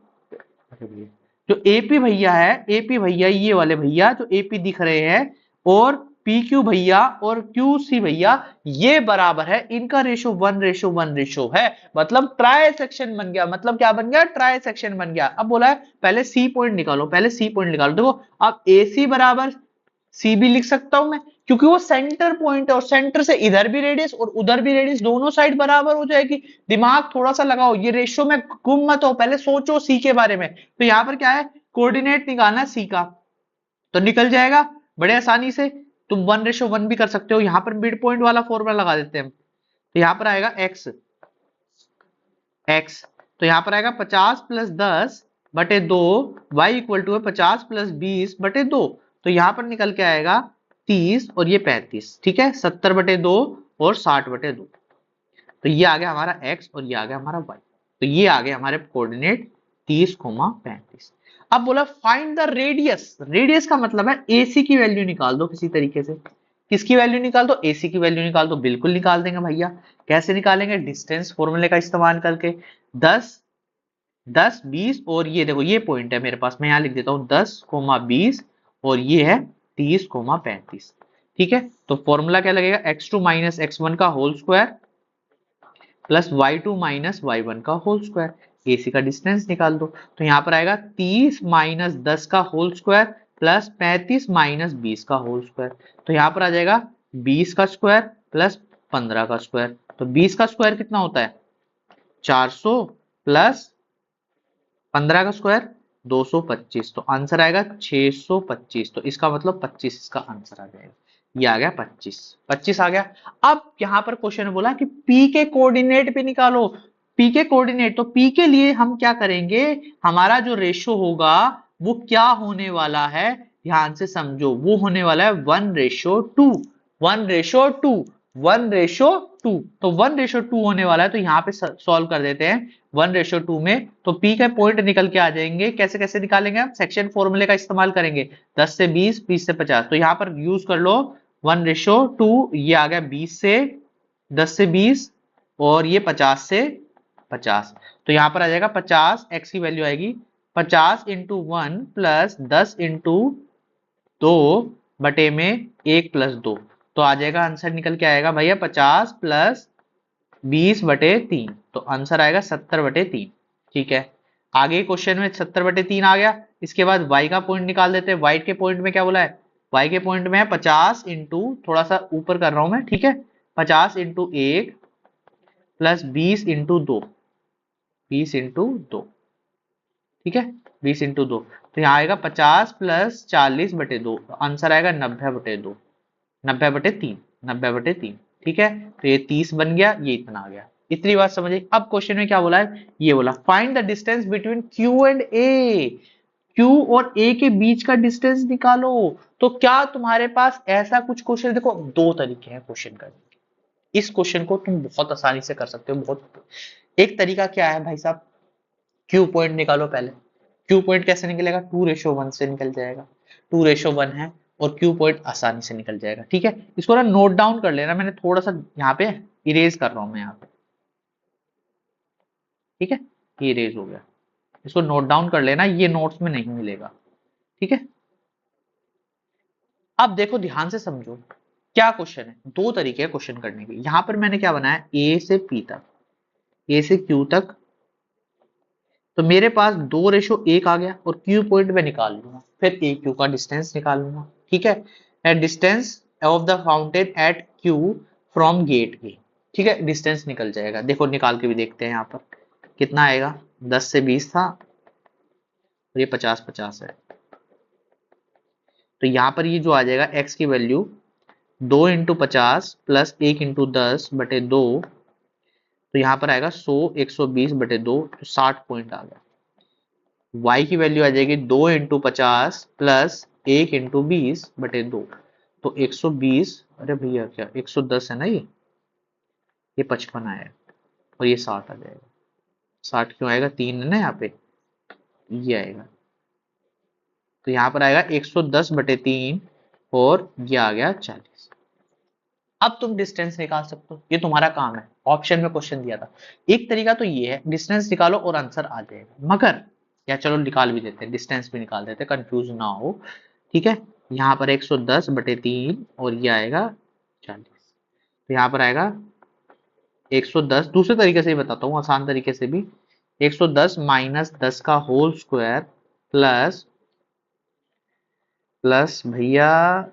जो एपी भैया है, एपी भैया ये वाले भैया जो एपी दिख रहे हैं, और पी क्यू भैया और क्यू सी भैया, ये बराबर है, इनका रेशो 1:1 रेशो है, मतलब ट्राई सेक्शन बन गया। मतलब क्या बन गया, ट्राई सेक्शन बन गया। अब बोला है पहले सी पॉइंट निकालो, पहले सी पॉइंट निकालो। देखो अब ए सी बराबर सी भी लिख सकता हूं मैं, क्योंकि वो सेंटर पॉइंट है और सेंटर से इधर भी रेडियस और उधर भी रेडियस, दोनों साइड बराबर हो जाएगी। दिमाग थोड़ा सा लगाओ, ये रेशियो में गुम मत हो, पहले सोचो सी के बारे में। तो यहां पर क्या है, कोऑर्डिनेट निकालना है सी का, तो निकल जाएगा बड़े आसानी से। तुम 1:1 भी कर सकते हो, यहां पर मिड पॉइंट वाला फॉर्मूला लगा देते हैं, तो यहां पर आएगा एक्स एक्स, तो यहां पर आएगा 50+10/2, वाई इक्वल टू है 50+20/2, तो यहां पर निकल के आएगा 30 और ये 35, ठीक है, 70/2 और 60/2, तो ये आ गया हमारा x और ये आ गया हमारा y, तो ये आ गए हमारे कोऑर्डिनेट 30,35। अब बोला फाइंड द रेडियस, रेडियस का मतलब है AC की वैल्यू निकाल दो किसी तरीके से। किसकी वैल्यू निकाल दो, AC की वैल्यू निकाल दो, बिल्कुल निकाल देंगे भैया। कैसे निकालेंगे, डिस्टेंस फॉर्मूले का इस्तेमाल करके। 10 10 20 और ये देखो ये पॉइंट है मेरे पास, मैं यहां लिख देता हूं 10,20 और ये है 30,35, ठीक है। तो फॉर्मूला क्या लगेगा, x2 माइनस x1 का whole square plus y2 minus y1 का होल स्क्वायर, AC का डिस्टेंस निकाल दो। तो यहां पर आएगा 30 माइनस 10 का होल स्क्वायर प्लस 35 माइनस 20 का होल स्क्वायर, तो यहां पर आ जाएगा 20 का स्क्वायर प्लस 15 का स्क्वायर, तो 20 का स्क्वायर कितना होता है 400 प्लस 15 का स्क्वायर 225, तो आंसर आएगा 625, तो इसका मतलब 25 इसका आंसर आ जाएगा। ये आ गया 25, 25 आ गया। अब यहां पर क्वेश्चन बोला कि P के कोऑर्डिनेट भी निकालो, P के कोऑर्डिनेट, तो P के लिए हम क्या करेंगे, हमारा जो रेशो होगा वो क्या होने वाला है, ध्यान से समझो, वो होने वाला है 1:2, 1:2, 1:2, तो 1:2 होने वाला है, तो यहाँ पे सॉल्व कर देते हैं 1:2 में, तो P के पॉइंट निकल के आ जाएंगे। कैसे कैसे निकालेंगे हम, सेक्शन फॉर्मूले का इस्तेमाल करेंगे, 10 से 20, 20 से 50, तो यहाँ पर यूज कर लो 1:2, ये आ गया 20 से 10 से 20 और ये 50 से 50, तो यहाँ पर आ जाएगा 50, x की वैल्यू आएगी 50 इंटू 1 प्लस 10 इंटू 2 बटे में 1 प्लस 2, तो आ जाएगा आंसर निकल के आएगा भैया 50 प्लस 20/3, तो आंसर आएगा 70/3, ठीक है। आगे क्वेश्चन में 70/3 आ गया, इसके बाद y का पॉइंट निकाल देते हैं। y के पॉइंट में क्या बोला है, y के पॉइंट में है 50 इंटू, थोड़ा सा ऊपर कर रहा हूं मैं, ठीक है, 50 इंटू 1 प्लस 20 इंटू 2, 20 इंटू 2, ठीक है, 20 इंटू 2, तो यहाँ आएगा 50 प्लस 40/2, तो आंसर आएगा 90/2, 90/3, 90/3, ठीक है। तो ये 30 बन गया, ये इतना आ गया, इतनी बात समझिए। अब क्वेश्चन में क्या बोला है, ये बोला find the distance between Q and A, Q और A के बीच का डिस्टेंस निकालो। तो क्या तुम्हारे पास ऐसा कुछ क्वेश्चन, देखो दो तरीके हैं क्वेश्चन करने के, इस क्वेश्चन को तुम बहुत आसानी से कर सकते हो। बहुत, एक तरीका क्या है भाई साहब, क्यू पॉइंट निकालो पहले। क्यू पॉइंट कैसे निकलेगा, 2:1 से निकल जाएगा, 2:1 है और क्यू पॉइंट आसानी से निकल जाएगा। ठीक है, इसको ना नोट डाउन कर लेना, मैंने थोड़ा सा यहाँ पे इरेज कर रहा हूं मैं यहाँ पे। ठीक है, ये इरेज हो गया, इसको नोट डाउन कर लेना, ये नोट्स में नहीं मिलेगा। ठीक है, अब देखो ध्यान से समझो क्या क्वेश्चन है। दो तरीके हैं क्वेश्चन करने के। यहां पर मैंने क्या बनाया, ए से पी तक, ए से क्यू तक, तो मेरे पास 2:1 आ गया और क्यू पॉइंट में निकाल लूंगा, फिर ए क्यू का डिस्टेंस निकाल लूंगा। ठीक है, at distance of the fountain at Q from gate A. ठीक है, डिस्टेंस निकल जाएगा, देखो निकाल के भी देखते हैं यहाँ पर कितना आएगा। 10 से 20 था और ये 50-50 है, तो यहाँ पर ये जो आ जाएगा x की वैल्यू 2 × 50 प्लस 1 × 10/2, तो यहाँ पर आएगा 100/120/2, तो 60 पॉइंट आ गया। y की वैल्यू आ जाएगी 2 × 50 प्लस 1 × 20/2, तो 120, अरे भैया क्या 110 है ना, ये 55 आया और ये 60 आ जाएगा। 60 क्यों आएगा, 3 है ना यहाँ पे, ये आएगा, तो यहाँ पर आएगा 110/3 और ये आ गया 40। अब तुम डिस्टेंस निकाल सकते हो, ये तुम्हारा काम है, ऑप्शन में क्वेश्चन दिया था। एक तरीका तो ये है, डिस्टेंस निकालो और आंसर आ जाएगा, मगर या चलो निकाल भी देते हैं, डिस्टेंस भी निकाल देते हैं, कंफ्यूज ना हो। ठीक है, यहाँ पर 110/3 और ये आएगा 40, तो यहाँ पर आएगा 110। दूसरे तरीके से ही बताता हूँ, आसान तरीके से भी, 110 - 10 का होल स्क्वायर प्लस भैया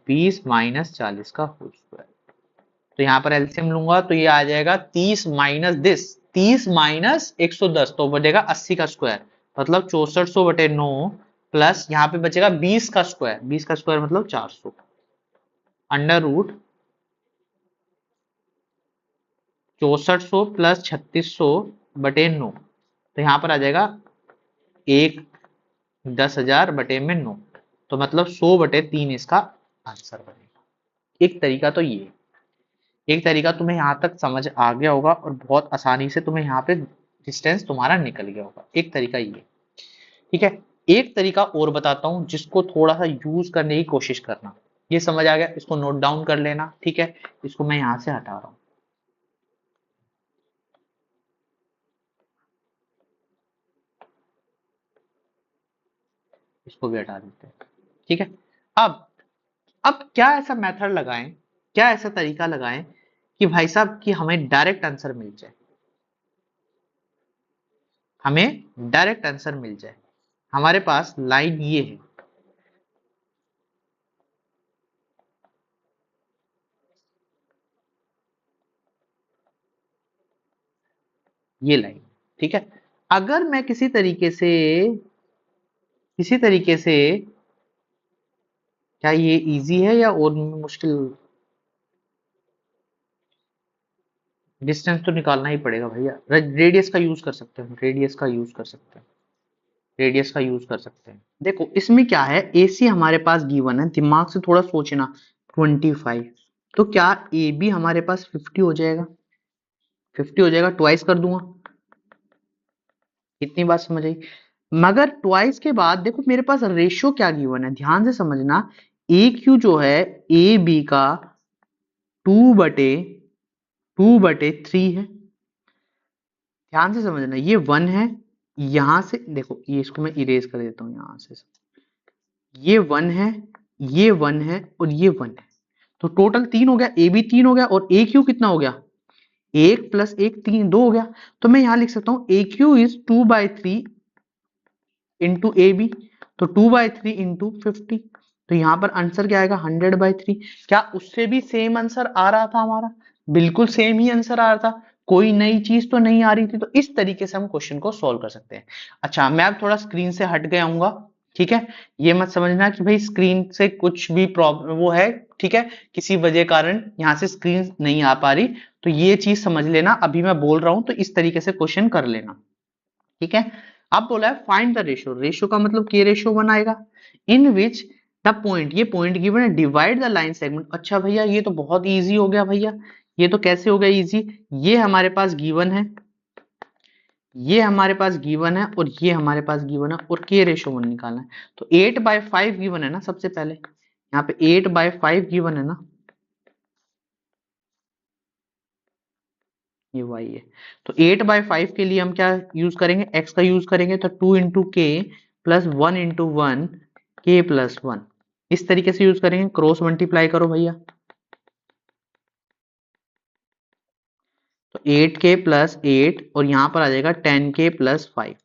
20 - 40 का होल स्क्वायर, तो यहाँ पर एलसीएम लूंगा तो ये आ जाएगा 30 - दिस, 30 - 110, तो बचेगा 80 का स्क्वायर, मतलब 6400/9 प्लस यहाँ पे बचेगा 20 का स्क्वायर, 20 का स्क्वायर मतलब 400, अंडर रूट 6400 प्लस 3600/9, तो यहाँ पर आ जाएगा 1/10,000/9, तो मतलब 100/3 इसका आंसर बनेगा। एक तरीका तो ये, एक तरीका तुम्हें यहाँ तक समझ आ गया होगा और बहुत आसानी से तुम्हें यहाँ पे डिस्टेंस तुम्हारा निकल गया होगा, एक तरीका ये। ठीक है, एक तरीका और बताता हूँ जिसको थोड़ा सा यूज करने की कोशिश करना। ये समझ आ गया, इसको नोट डाउन कर लेना। ठीक है, इसको मैं यहाँ से हटा रहा हूँ, इसको भी हटा देते हैं। ठीक है, अब क्या ऐसा मेथड लगाएं, क्या ऐसा तरीका लगाएं कि भाई साहब कि हमें डायरेक्ट आंसर मिल जाए, हमें डायरेक्ट आंसर मिल जाए। हमारे पास लाइन ये है, ये लाइन। ठीक है, अगर मैं किसी तरीके से, क्या ये इजी है या और मुश्किल, डिस्टेंस तो निकालना ही पड़ेगा भैया। रेडियस का यूज कर सकते हैं, रेडियस का यूज कर सकते हैं, रेडियस का यूज कर सकते हैं। देखो इसमें क्या है, AC हमारे पास गिवन है, दिमाग से थोड़ा सोचना, 25, तो क्या AB हमारे पास 50 हो जाएगा, 50 हो जाएगा, ट्वाइस कर दूंगा। इतनी बात समझ आई, मगर ट्वाइस के बाद देखो मेरे पास रेशियो क्या गिवन है, ध्यान से समझना। AQ जो है AB का 2/3 है, ध्यान से समझना, ये 1 है, यहां से देखो, ये इसको मैं इरेज कर देता हूं यहां से, ये 1 है, ये 1 है और ये 1 है, तो टोटल 3 हो गया, AB 3 हो गया और AQ कितना हो गया, 1 + 1 3, 2 हो गया। तो मैं यहां लिख सकता हूं AQ इज 2/3 इंटू AB, तो 2/3 इंटू 50, तो यहां पर आंसर क्या आएगा, 100/3। क्या उससे भी सेम आंसर आ रहा था हमारा, बिल्कुल सेम ही आंसर आ रहा था, कोई नई चीज तो नहीं आ रही थी। तो इस तरीके से हम क्वेश्चन को सोल्व कर सकते हैं। अच्छा, मैं अब थोड़ा स्क्रीन से हट गया हूँ, ठीक है, ये मत समझना कि भाई स्क्रीन से कुछ भी प्रॉब्लम वो है, ठीक है, किसी वजह कारण यहाँ से स्क्रीन नहीं आ पा रही, तो ये चीज समझ लेना, अभी मैं बोल रहा हूं तो इस तरीके से क्वेश्चन कर लेना। ठीक है, अब बोला है फाइंड द रेशियो, रेशियो का मतलब के रेशियो 1 आएगा, इन विच द पॉइंट, ये पॉइंट गिवन है, डिवाइड द लाइन सेगमेंट। अच्छा भैया ये तो बहुत इजी हो गया भैया, ये तो कैसे हो गया इजी, ये हमारे पास गिवन है, ये हमारे पास गिवन है और ये हमारे पास गिवन है और k/1 निकालना है। तो 8/5 गिवन है ना, सबसे पहले यहाँ पे 8/5 गिवन है ना, ये y है। तो 8/5 के लिए हम क्या यूज करेंगे, x का यूज करेंगे, तो 2 × k प्लस 1 × 1 k+1 इस तरीके से यूज करेंगे। क्रॉस मल्टीप्लाई करो भैया, तो 8k + 8 और यहाँ पर आ जाएगा 10k + 5।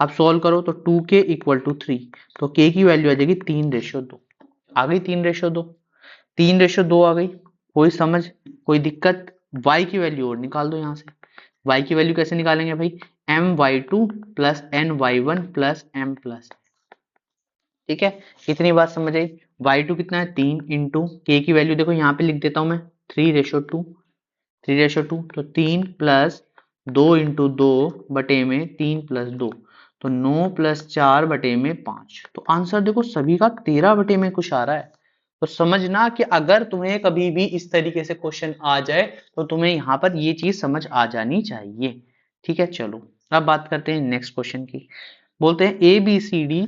अब सॉल्व करो तो 2k = 3, तो k की वैल्यू आ जाएगी 3/2। आ गई 3/2, 3/2 आ गई। कोई समझ, कोई दिक्कत? y की वैल्यू और निकाल दो यहाँ से। y की वैल्यू कैसे निकालेंगे भाई, my2 + ny1 + m+, ठीक है। इतनी बात समझ आई। y2 कितना है, 3 इंटू k की वैल्यू देखो यहाँ पे लिख देता हूँ मैं 3/2, 3/2 तो 3 + 2 × 2 बटे में 3 + 2 तो 9 + 4 बटे में 5। तो आंसर देखो सभी का 13 बटे में कुछ आ रहा है। तो समझना कि अगर तुम्हें कभी भी इस तरीके से क्वेश्चन आ जाए तो तुम्हें यहाँ पर ये चीज समझ आ जानी चाहिए, ठीक है। चलो अब बात करते हैं नेक्स्ट क्वेश्चन की। बोलते हैं ABCD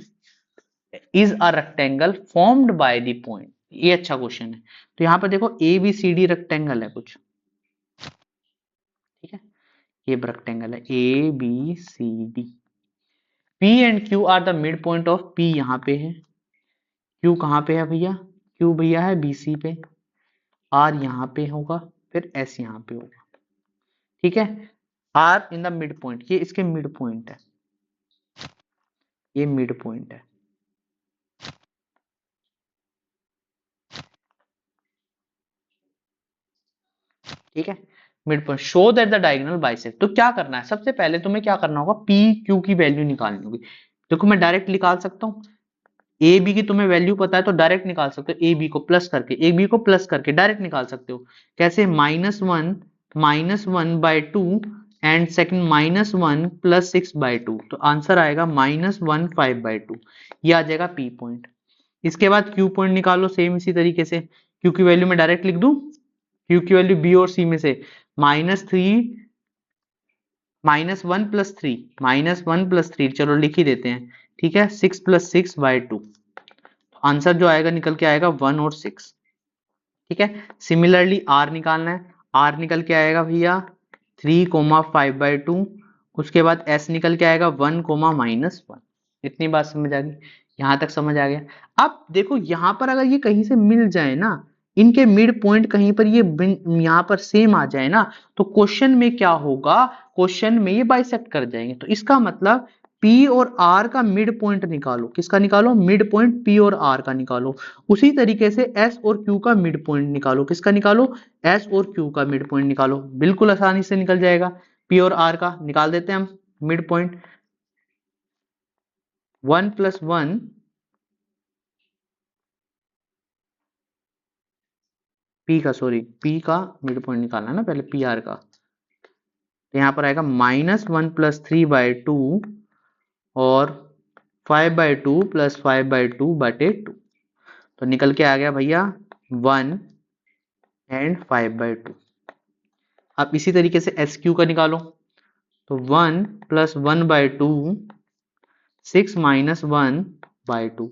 is a rectangle formed by the point. ये अच्छा क्वेश्चन है। तो यहाँ पर देखो ABCD रेक्टेंगल है कुछ, ठीक है। ये रेक्टेंगल है ABCD। P and Q are the mid point of P, यहाँ पे है। Q कहाँ पे है भैया, Q भैया है BC पे, R यहाँ पे होगा, फिर S यहाँ पे होगा, ठीक है। R in the mid point, ये इसके मिड पॉइंट है, ये मिड पॉइंट है, ठीक है। Mid point show that the diagonal bisect. तो क्या करना है, सबसे पहले तुम्हें क्या करना होगा, पी क्यू की वैल्यू निकालनी होगी। देखो मैं डायरेक्ट निकाल सकता हूँ, ए बी की तुम्हें वैल्यू पता है तो डायरेक्ट निकाल सकते हो, ए बी को प्लस करके डायरेक्ट निकाल सकते हो। कैसे, -1 एंड सेकंड -1 + 6/2, तो आंसर आएगा -1 5/2। ये आ जाएगा पी पॉइंट। इसके बाद क्यू पॉइंट निकालो सेम इसी तरीके से। क्यू की वैल्यू मैं डायरेक्ट लिख दूं, क्यू की वैल्यू बी और सी में से -1 + 3 चलो लिख ही देते हैं, ठीक है। 6 + 6/2, आंसर जो आएगा निकल के आएगा 1 और 6, ठीक है। सिमिलरली आर निकालना है, आर निकल के आएगा भैया 3, 5/2। उसके बाद एस निकल के आएगा 1, -1। इतनी बात समझ आ गई, यहां तक समझ आ गया। अब देखो यहां पर अगर ये कहीं से मिल जाए ना, इनके मिड पॉइंट कहीं पर ये यहाँ पर सेम आ जाए ना, तो क्वेश्चन में क्या होगा, क्वेश्चन में ये बाइसेक्ट कर जाएंगे। तो इसका मतलब P और R का मिड पॉइंट निकालो। किसका निकालो, मिड पॉइंट P और R का निकालो। उसी तरीके से S और Q का मिड पॉइंट निकालो। किसका निकालो, S और Q का मिड पॉइंट निकालो। बिल्कुल आसानी से निकल जाएगा। P और R का निकाल देते हैं हम मिड पॉइंट। 1 + 1 P का, सॉरी P का मिड पॉइंट निकालना है ना पहले, PR का। तो यहाँ पर आएगा -1 + 3/2 और 5/2 + 5/2/2। तो निकल के आ गया भैया 1 एंड 5/2। अब इसी तरीके से SQ का निकालो, तो 1 + 1/2 6 - 1/2।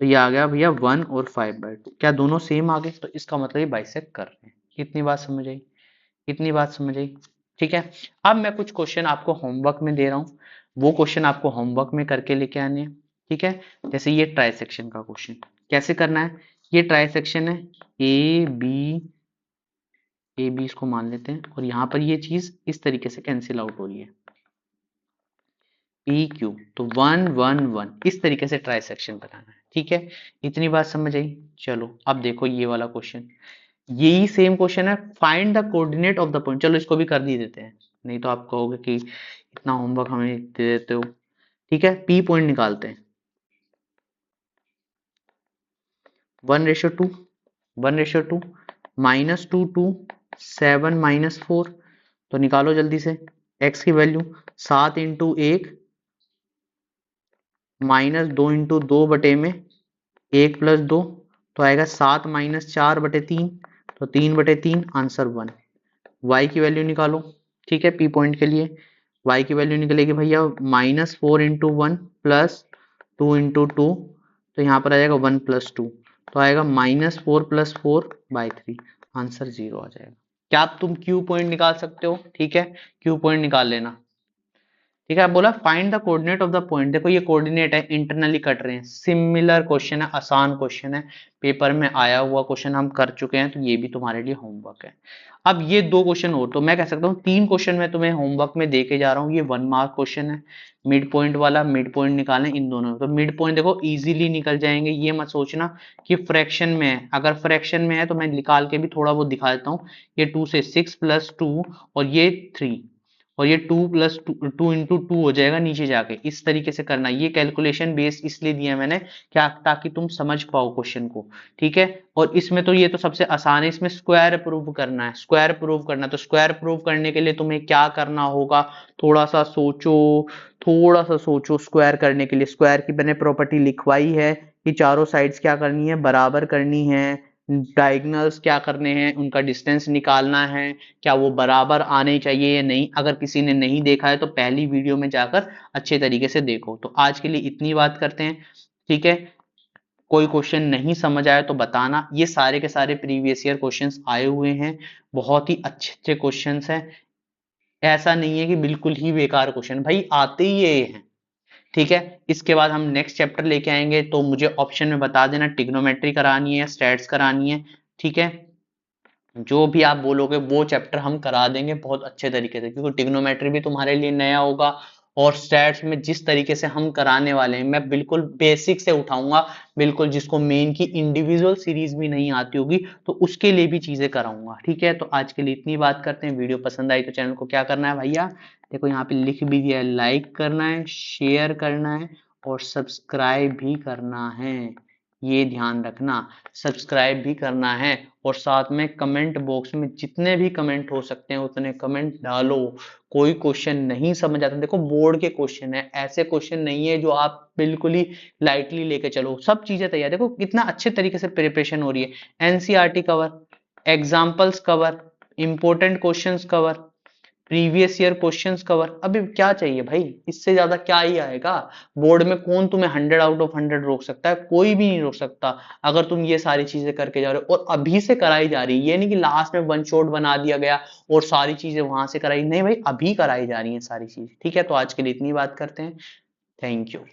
तो ये आ गया भैया 1 और 5/2। क्या दोनों सेम आ गए, तो इसका मतलब ये बाइसेक्ट कर रहे हैं। इतनी बात समझ आई, इतनी बात समझ आई, ठीक है। अब मैं कुछ क्वेश्चन आपको होमवर्क में दे रहा हूँ, वो क्वेश्चन आपको होमवर्क में करके लेके आने हैं, ठीक है। जैसे ये ट्राइसेक्शन का क्वेश्चन कैसे करना है, ये ट्राइसेक्शन है ए बी इसको मान लेते हैं, और यहाँ पर ये चीज इस तरीके से कैंसिल आउट हो रही है, पी क्यू, तो 1 1 1 इस तरीके से ट्राइसेक्शन बनाना है, ठीक है। इतनी बात समझ आई। चलो अब देखो ये वाला क्वेश्चन, यही सेम क्वेश्चन है, find the coordinate of the point. चलो इसको भी कर ही देते हैं, नहीं तो आप कहोगे कि इतना होमवर्क हमें दे देते हो, ठीक है। पी पॉइंट निकालते हैं, 1/2, 1/2 -2 2 7 -4। तो निकालो जल्दी से x की वैल्यू, 7 × 1 -2 × 2 बटे में 1 + 2, तो आएगा 7 - 4/3, तो 3/3, आंसर 1। y की वैल्यू निकालो, ठीक है, पी पॉइंट के लिए y की वैल्यू निकलेगी भैया -4 इंटू 1 प्लस 2 इंटू 2, तो यहाँ पर आ जाएगा 1 प्लस 2, तो आएगा -4 प्लस 4/3, आंसर 0 आ जाएगा। क्या तुम क्यू पॉइंट निकाल सकते हो? ठीक है, क्यू पॉइंट निकाल लेना। ठीक है, बोला find the coordinate of the point. देखो ये कोऑर्डिनेट है, इंटरनली कट रहे हैं, सिमिलर क्वेश्चन है, आसान क्वेश्चन है, पेपर में आया हुआ क्वेश्चन हम कर चुके हैं, तो ये भी तुम्हारे लिए होमवर्क है। अब ये 2 क्वेश्चन और, तो मैं कह सकता हूँ 3 क्वेश्चन मैं तुम्हें होमवर्क में दे के जा रहा हूँ। ये 1 मार्क क्वेश्चन है, मिड पॉइंट वाला, मिड पॉइंट निकालना इन दोनों, तो मिड पॉइंट देखो इजीली निकल जाएंगे। ये मत सोचना कि फ्रैक्शन में है, अगर फ्रैक्शन में है तो मैं निकाल के भी थोड़ा बहुत दिखा देता हूँ। ये 2 से 6 प्लस 2 और ये 3 और ये 2 प्लस 2 इंटू 2 हो जाएगा नीचे जाके, इस तरीके से करना। ये कैलकुलेशन बेस इसलिए दिया मैंने क्या, ताकि तुम समझ पाओ क्वेश्चन को। ठीक है, और इसमें तो ये तो सबसे आसान है, इसमें स्क्वायर प्रूव करना है, स्क्वायर प्रूव करना है। तो स्क्वायर प्रूव करने के लिए तुम्हें क्या करना होगा, थोड़ा सा सोचो, थोड़ा सा सोचो। स्क्वायर करने के लिए स्क्वायर की मैंने प्रॉपर्टी लिखवाई है कि चारों साइड्स क्या करनी है, बराबर करनी है। डायगोनल्स क्या करने हैं, उनका डिस्टेंस निकालना है, क्या वो बराबर आने चाहिए या नहीं। अगर किसी ने नहीं देखा है तो पहली वीडियो में जाकर अच्छे तरीके से देखो। तो आज के लिए इतनी बात करते हैं, ठीक है। कोई क्वेश्चन नहीं समझ आया तो बताना। ये सारे के सारे प्रीवियस ईयर क्वेश्चंस आए हुए हैं, बहुत ही अच्छे अच्छे क्वेश्चंस हैं। ऐसा नहीं है कि बिल्कुल ही बेकार क्वेश्चन, भाई आते ही ये हैं। ठीक है, इसके बाद हम नेक्स्ट चैप्टर लेके आएंगे, तो मुझे ऑप्शन में बता देना ट्रिग्नोमेट्री करानी है, स्टैट्स करानी है। ठीक है, जो भी आप बोलोगे वो चैप्टर हम करा देंगे बहुत अच्छे तरीके से, क्योंकि ट्रिग्नोमेट्री भी तुम्हारे लिए नया होगा। और स्टैट्स में जिस तरीके से हम कराने वाले हैं, मैं बिल्कुल बेसिक से उठाऊंगा, बिल्कुल जिसको मेन की इंडिविजुअल सीरीज भी नहीं आती होगी तो उसके लिए भी चीजें कराऊंगा। ठीक है, तो आज के लिए इतनी बात करते हैं। वीडियो पसंद आई तो चैनल को क्या करना है भैया, देखो यहाँ पे लिख भी दिया है, लाइक करना है, शेयर करना है और सब्सक्राइब भी करना है। ये ध्यान रखना, सब्सक्राइब भी करना है। और साथ में कमेंट बॉक्स में जितने भी कमेंट हो सकते हैं उतने कमेंट डालो। कोई क्वेश्चन नहीं समझ आता, देखो बोर्ड के क्वेश्चन है, ऐसे क्वेश्चन नहीं है जो आप बिल्कुल ही लाइटली लेके चलो। सब चीजें तैयार, देखो कितना अच्छे तरीके से प्रिपरेशन हो रही है। NCERT cover, examples cover, important questions cover, previous year questions cover. अभी क्या चाहिए भाई, इससे ज्यादा क्या ही आएगा। बोर्ड में कौन तुम्हें 100 आउट ऑफ 100 रोक सकता है, कोई भी नहीं रोक सकता, अगर तुम ये सारी चीजें करके जा रहे हो। और अभी से कराई जा रही है, ये नहीं कि लास्ट में वन शॉट बना दिया गया और सारी चीजें वहां से कराई, नहीं भाई, अभी कराई जा रही है सारी चीज। ठीक है, तो आज के लिए इतनी बात करते हैं। Thank you.